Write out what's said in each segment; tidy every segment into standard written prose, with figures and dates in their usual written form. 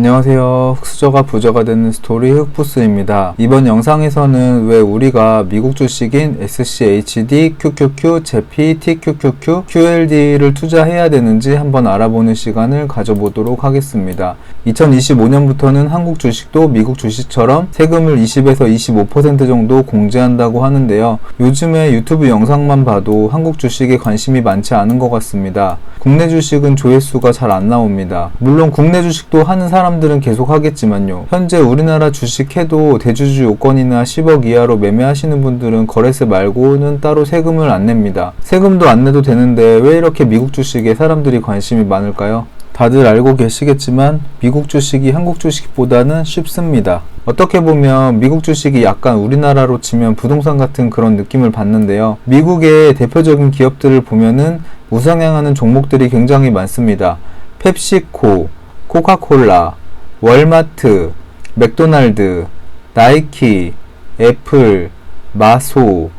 안녕하세요. 흑수저가 부저가 되는 스토리 흑부스입니다. 이번 영상에서는 왜 우리가 미국 주식인 SCHD, QQQ, 제피, TQQQ, QLD를 투자해야 되는지 한번 알아보는 시간을 가져보도록 하겠습니다. 2025년부터는 한국 주식도 미국 주식처럼 세금을 20에서 25% 정도 공제한다고 하는데요. 요즘에 유튜브 영상만 봐도 한국 주식에 관심이 많지 않은 것 같습니다. 국내 주식은 조회수가 잘 안 나옵니다. 물론 국내 주식도 하는 사람들은 계속 하겠지만요. 현재 우리나라 주식해도 대주주 요건이나 10억 이하로 매매하시는 분들은 거래세 말고는 따로 세금을 안 냅니다. 세금도 안 내도 되는데 왜 이렇게 미국 주식에 사람들이 관심이 많을까요? 다들 알고 계시겠지만 미국 주식이 한국 주식보다는 쉽습니다. 어떻게 보면 미국 주식이 약간 우리나라로 치면 부동산 같은 그런 느낌을 받는데요. 미국의 대표적인 기업들을 보면은 우상향하는 종목들이 굉장히 많습니다. 펩시코, 코카콜라, 월마트, 맥도날드, 나이키, 애플, 마소,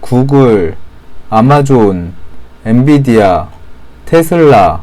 구글, 아마존, 엔비디아, 테슬라,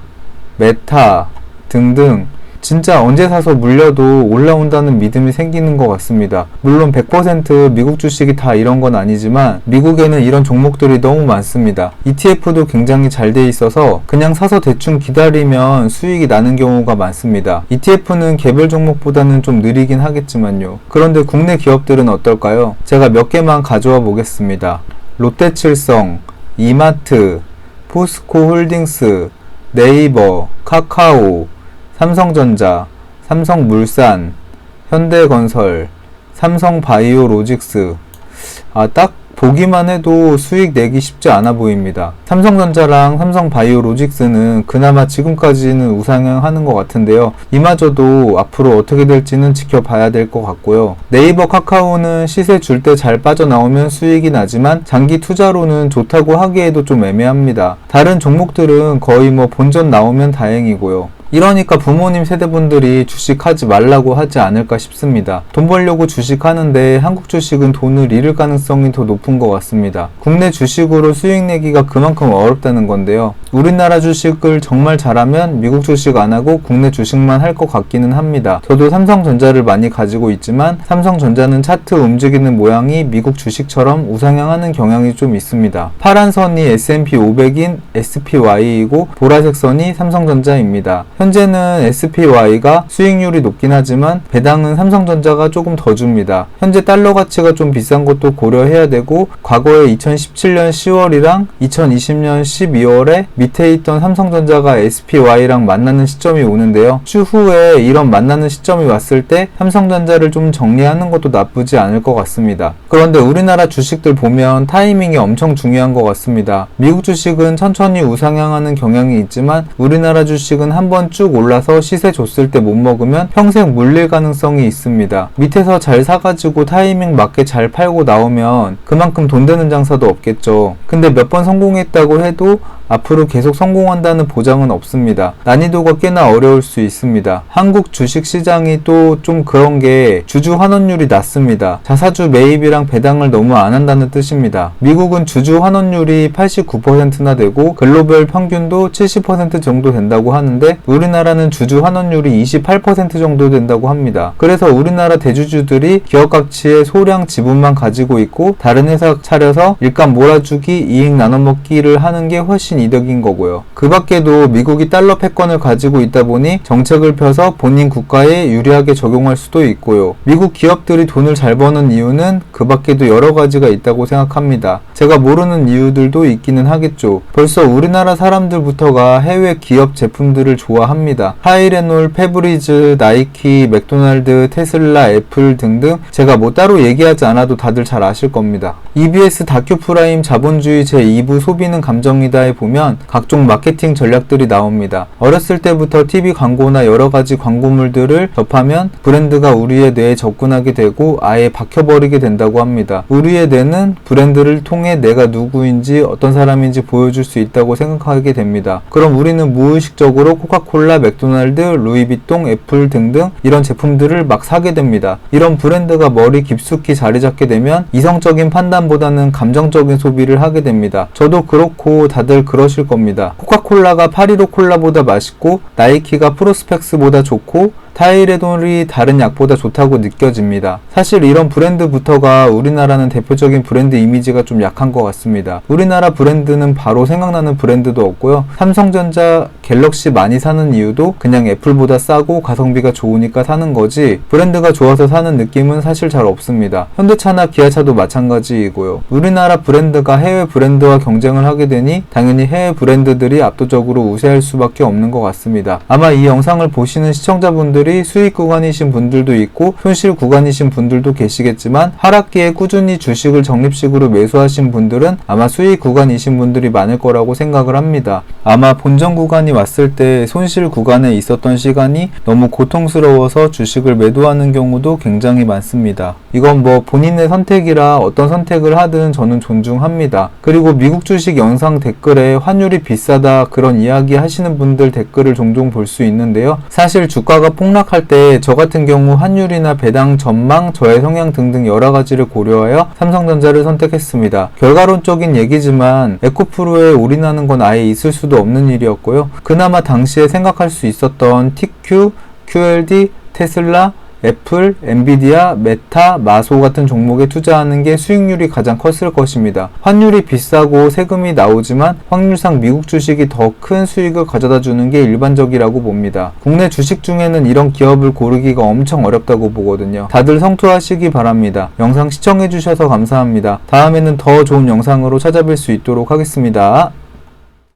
메타 등등 진짜 언제 사서 물려도 올라온다는 믿음이 생기는 것 같습니다. 물론 100% 미국 주식이 다 이런 건 아니지만 미국에는 이런 종목들이 너무 많습니다. ETF도 굉장히 잘 돼 있어서 그냥 사서 대충 기다리면 수익이 나는 경우가 많습니다. ETF는 개별 종목보다는 좀 느리긴 하겠지만요. 그런데 국내 기업들은 어떨까요? 제가 몇 개만 가져와 보겠습니다. 롯데칠성, 이마트, 포스코홀딩스, 네이버, 카카오, 삼성전자, 삼성물산, 현대건설, 삼성바이오로직스. 딱 보기만 해도 수익 내기 쉽지 않아 보입니다. 삼성전자랑 삼성바이오로직스는 그나마 지금까지는 우상향하는 것 같은데요. 이마저도 앞으로 어떻게 될지는 지켜봐야 될 것 같고요. 네이버, 카카오는 시세 줄 때 잘 빠져나오면 수익이 나지만 장기 투자로는 좋다고 하기에도 좀 애매합니다. 다른 종목들은 거의 본전 나오면 다행이고요. 이러니까 부모님 세대분들이 주식하지 말라고 하지 않을까 싶습니다. 돈 벌려고 주식하는데 한국 주식은 돈을 잃을 가능성이 더 높은 것 같습니다. 국내 주식으로 수익 내기가 그만큼 어렵다는 건데요. 우리나라 주식을 정말 잘하면 미국 주식 안 하고 국내 주식만 할 것 같기는 합니다. 저도 삼성전자를 많이 가지고 있지만 삼성전자는 차트 움직이는 모양이 미국 주식처럼 우상향하는 경향이 좀 있습니다. 파란 선이 S&P 500인 SPY이고 보라색 선이 삼성전자입니다. 현재는 SPY가 수익률이 높긴 하지만 배당은 삼성전자가 조금 더 줍니다. 현재 달러 가치가 좀 비싼 것도 고려해야 되고 과거에 2017년 10월이랑 2020년 12월에 밑에 있던 삼성전자가 SPY랑 만나는 시점이 오는데요. 추후에 이런 만나는 시점이 왔을 때 삼성전자를 좀 정리하는 것도 나쁘지 않을 것 같습니다. 그런데 우리나라 주식들 보면 타이밍이 엄청 중요한 것 같습니다. 미국 주식은 천천히 우상향하는 경향이 있지만 우리나라 주식은 한번 쭉 올라서 시세 줬을 때 못 먹으면 평생 물릴 가능성이 있습니다. 밑에서 잘 사가지고 타이밍 맞게 잘 팔고 나오면 그만큼 돈 되는 장사도 없겠죠. 근데 몇 번 성공했다고 해도 앞으로 계속 성공한다는 보장은 없습니다. 난이도가 꽤나 어려울 수 있습니다. 한국 주식시장이 또 좀 그런 게 주주 환원율이 낮습니다. 자사주 매입이랑 배당을 너무 안 한다는 뜻입니다. 미국은 주주 환원율이 89%나 되고 글로벌 평균도 70% 정도 된다고 하는데 우리나라는 주주 환원율이 28% 정도 된다고 합니다. 그래서 우리나라 대주주들이 기업 가치의 소량 지분만 가지고 있고 다른 회사 차려서 일감 몰아주기, 이익 나눠먹기를 하는 게 훨씬 이득인 거고요. 그 밖에도 미국이 달러 패권을 가지고 있다 보니 정책을 펴서 본인 국가에 유리하게 적용할 수도 있고요. 미국 기업들이 돈을 잘 버는 이유는 그 밖에도 여러 가지가 있다고 생각합니다. 제가 모르는 이유들도 있기는 하겠죠. 벌써 우리나라 사람들부터가 해외 기업 제품들을 좋아합니다. 하이레놀, 페브리즈, 나이키, 맥도날드, 테슬라, 애플 등등 제가 따로 얘기하지 않아도 다들 잘 아실 겁니다. EBS 다큐프라임 자본주의 제2부 소비는 감정이다에 보면 각종 마케팅 전략들이 나옵니다. 어렸을 때부터 TV 광고나 여러가지 광고물들을 접하면 브랜드가 우리의 뇌에 접근하게 되고 아예 박혀버리게 된다고 합니다. 우리의 뇌는 브랜드를 통해 내가 누구인지 어떤 사람인지 보여줄 수 있다고 생각하게 됩니다. 그럼 우리는 무의식적으로 코카콜라, 맥도날드, 루이비통, 애플 등등 이런 제품들을 막 사게 됩니다. 이런 브랜드가 머리 깊숙이 자리 잡게 되면 이성적인 판단보다는 감정적인 소비를 하게 됩니다. 저도 그렇고 다들 그러실 겁니다. 코카콜라가 815 콜라보다 맛있고 나이키가 프로스펙스보다 좋고 타이레놀이 다른 약보다 좋다고 느껴집니다. 사실 이런 브랜드부터가 우리나라는 대표적인 브랜드 이미지가 좀 약한 것 같습니다. 우리나라 브랜드는 바로 생각나는 브랜드도 없고요. 삼성전자, 갤럭시 많이 사는 이유도 그냥 애플보다 싸고 가성비가 좋으니까 사는 거지 브랜드가 좋아서 사는 느낌은 사실 잘 없습니다. 현대차나 기아차도 마찬가지이고요. 우리나라 브랜드가 해외 브랜드와 경쟁을 하게 되니 당연히 해외 브랜드들이 압도적으로 우세할 수밖에 없는 것 같습니다. 아마 이 영상을 보시는 시청자분들이 수익 구간이신 분들도 있고 손실 구간이신 분들도 계시겠지만 하락기에 꾸준히 주식을 적립식으로 매수하신 분들은 아마 수익 구간이신 분들이 많을 거라고 생각을 합니다. 아마 본전 구간이 왔을 때 손실 구간에 있었던 시간이 너무 고통스러워서 주식을 매도하는 경우도 굉장히 많습니다. 이건 뭐 본인의 선택이라 어떤 선택을 하든 저는 존중합니다. 그리고 미국 주식 영상 댓글에 환율이 비싸다 그런 이야기 하시는 분들 댓글을 종종 볼 수 있는데요. 사실 주가가 폭락할 때 저 같은 경우 환율이나 배당 전망, 저의 성향 등등 여러 가지를 고려하여 삼성전자를 선택했습니다. 결과론적인 얘기지만 에코프로에 올인하는 건 아예 있을 수도 없는 일이었고요. 그나마 당시에 생각할 수 있었던 TQ, QLD, 테슬라, 애플, 엔비디아, 메타, 마소 같은 종목에 투자하는 게 수익률이 가장 컸을 것입니다. 환율이 비싸고 세금이 나오지만 확률상 미국 주식이 더 큰 수익을 가져다 주는 게 일반적이라고 봅니다. 국내 주식 중에는 이런 기업을 고르기가 엄청 어렵다고 보거든요. 다들 성투하시기 바랍니다. 영상 시청해주셔서 감사합니다. 다음에는 더 좋은 영상으로 찾아뵐 수 있도록 하겠습니다.